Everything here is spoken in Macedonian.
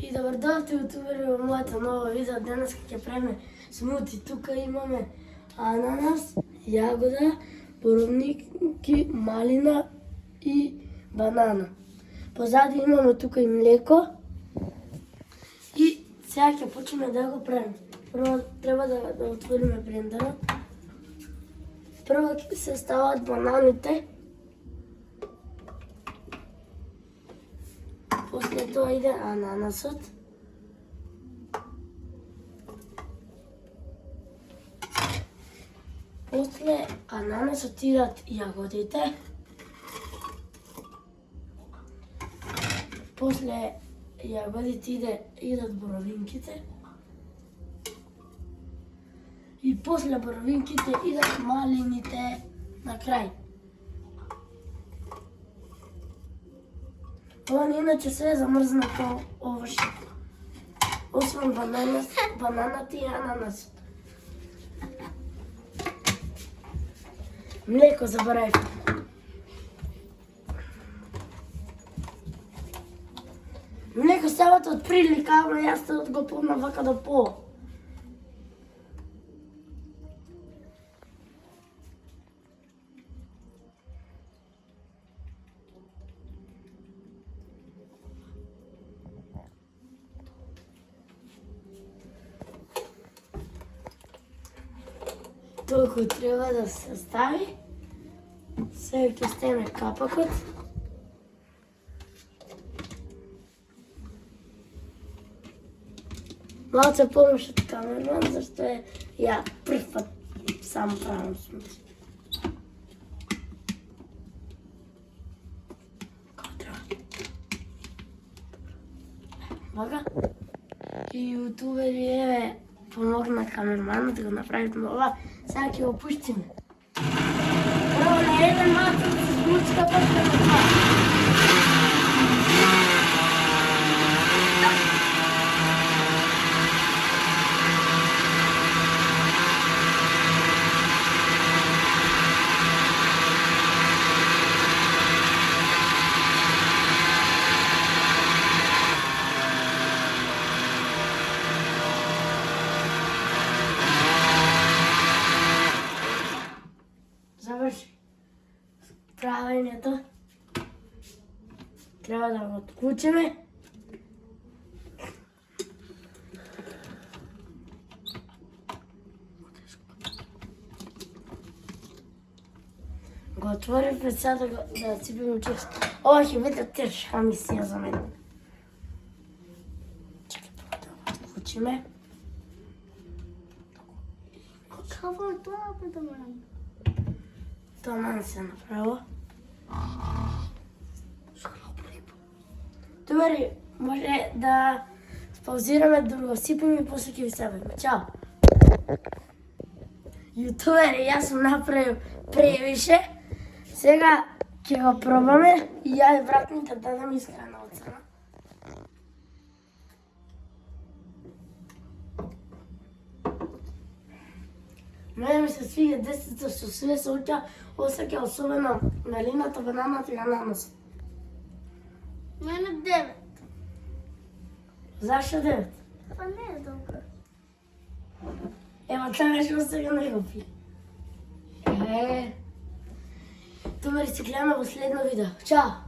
И добар дошли јутубери во моето ново видео. Денес ќе правиме смути. Тука имаме ананас, јагода, боровники, малина и банана. Позади имаме тука и млеко. И сега ќе почнеме да го правиме. Прво треба да отвориме блендерот. Прво ќе се стават бананите. После тоа иде ананасот. После ананасот идат јагодите. После јагодите идат боровинките. И после боровинките идат малините на крај. Ова иначе се е замрзнато овошје. Освен бананата и ананасот. Млеко заборавив. Млеко ставате од прилика, ама јас го помнам вака до пол. Толку треба да се стави. Сега ќе стене капакот. Малце помош од камерман, зашто ја прв пат сам правам смути. Како треба? Вака. И јутубери еве помогна камерманот да го направиме ова. Сега ќе го пуштиме. Прво на еден матор се змучка, па ќе на два. Заврши правењето. Треба да го отклучиме. Го отворив пред сега да ципиме чест. Ова ќе биде тешка мисија за мене. Чекай прво да го отклучиме. Какво е тоа, петаман? Тоа се направо. Добре, може да спаузираме, да го сипаме и после ќе ви се бавиме. Чао! Јутубери, јас сум направил превише. Сега ќе го пробаме и ја и вратните да дадам искрена оцена. Мене ми се свиѓа 10 со све соќа, осеќа особено малината, бананата и ананасот. Мене 9. Зашто 9? Па не е добро. Ева тоа што сега не го пи. Добре, се гледаме во следно видео. Чао!